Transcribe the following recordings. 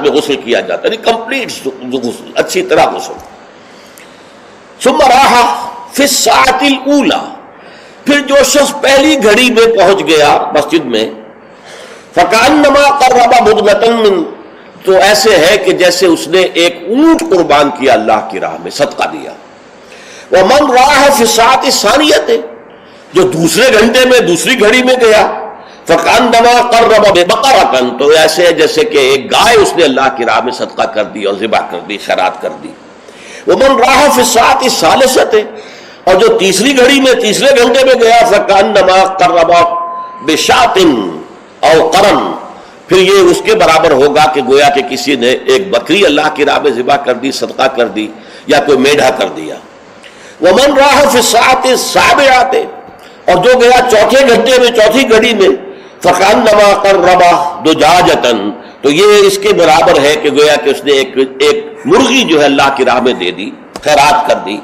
میں غسل کیا جاتا ہے، کمپلیٹ غسل، اچھی طرح غسل. ثم راح فی الساعۃ الاولی، پھر جو شخص پہلی گھڑی میں پہنچ گیا مسجد میں، فکأنما قرب بدنۃ من، تو ایسے ہے کہ جیسے اس نے ایک اونٹ قربان کیا اللہ کی راہ میں، صدقہ دیا. ومن راح فی الساعۃ الثانیۃ، جو دوسرے گھنٹے میں دوسری گھڑی میں گیا، فکأنما قرب بقرۃ، تو ایسے ہے جیسے کہ ایک گائے اس نے اللہ کی راہ میں صدقہ کر دی اور ذبح کر دی، خیرات کر دی. ومن راح فی الساعۃ الثالثۃ، اور جو تیسری گھڑی میں تیسرے گھنٹے میں گیا، فکأنما قرب بشاۃ او قرن، پھر یہ اس کے برابر ہوگا کہ گویا کہ کسی نے ایک بکری اللہ کی راہ میں ذبح کر دی، صدقہ کر دی، یا کوئی میڈھا کر دیا. ومن راح فی الساعۃ السابعۃ، اور جو گیا چوتھے گھنٹے میں چوتھی گھڑی میں، فکأنما قرب دجاجۃ، تو یہ اس کے برابر ہے کہ گویا کہ اس نے ایک مرغی جو ہے اللہ کی راہ میں دے دی، خیرات کر دی.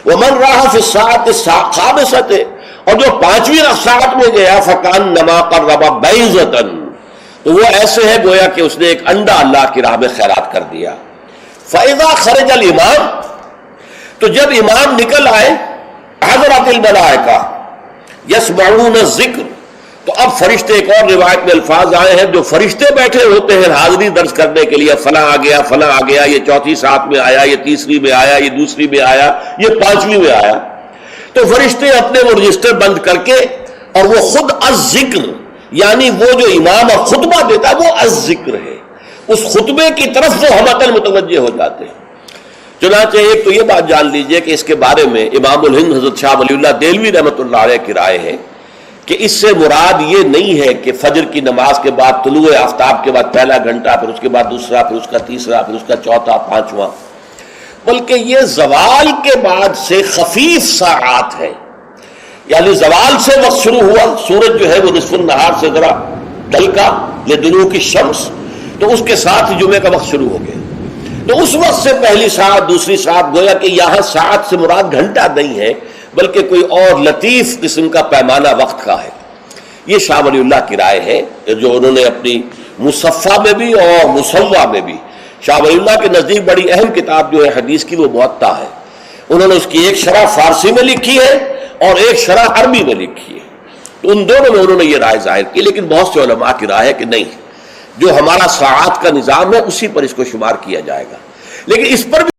ومن راح فی الساعۃ الخامسۃ، اور جو پانچویں ساعت میں گیا، فکأنما قرب بیضۃ، تو وہ ایسے ہے گویا کہ اس نے ایک انڈا اللہ کی راہ میں خیرات کر دیا. فإذا خرج الامام، تو جب امام نکل آئے، حضرت الملائکہ یسمعون الذکر، تو اب فرشتے، ایک اور روایت میں الفاظ آئے ہیں جو فرشتے بیٹھے ہوتے ہیں حاضری درج کرنے کے لیے، فلاں آ گیا، فلاں آ گیا، یہ چوتھی ساتھ میں آیا، یہ تیسری میں آیا، یہ دوسری میں آیا، یہ پانچویں میں آیا. تو فرشتے اپنے وہ رجسٹر بند کر کے، اور وہ خود الذکر، یعنی وہ جو امام خطبہ دیتا ہے وہ الذکر ہے، اس خطبے کی طرف وہ ہمتن متوجہ ہو جاتے ہیں. چنانچہ ایک تو یہ بات جان لیجئے کہ اس کے بارے میں امام الہند حضرت شاہ ولی اللہ دہلوی رحمۃ اللہ علیہ کی رائے ہے کہ اس سے مراد یہ نہیں ہے کہ فجر کی نماز کے بعد طلوع آفتاب کے بعد پہلا گھنٹہ، پھر اس کے بعد دوسرا، پھر اس کا تیسرا، پھر اس کا چوتھا، پانچواں، بلکہ یہ زوال کے بعد سے خفیف ساعات ہے. یعنی زوال سے وقت شروع ہوا، سورج جو ہے وہ نصف النہار سے ذرا ڈھل کا لدنوک الشمس، تو اس کے ساتھ جمعے کا وقت شروع ہو گیا. تو اس وقت سے پہلی ساعت، دوسری ساعت، گویا کہ یہاں ساعت سے مراد گھنٹہ نہیں ہے بلکہ کوئی اور لطیف قسم کا پیمانہ وقت کا ہے. یہ شاہ ولی اللہ کی رائے ہے جو انہوں نے اپنی مصفہ میں بھی اور مصوہ میں بھی، شاہ ولی اللہ کے نزدیک بڑی اہم کتاب جو ہے حدیث کی وہ موطا ہے، انہوں نے اس کی ایک شرح فارسی میں لکھی ہے اور ایک شرح عربی میں لکھی ہے. تو ان دونوں میں انہوں نے یہ رائے ظاہر کی، لیکن بہت سے علماء کی رائے ہے کہ نہیں، جو ہمارا ساعات کا نظام ہے اسی پر اس کو شمار کیا جائے گا. لیکن اس پر بھی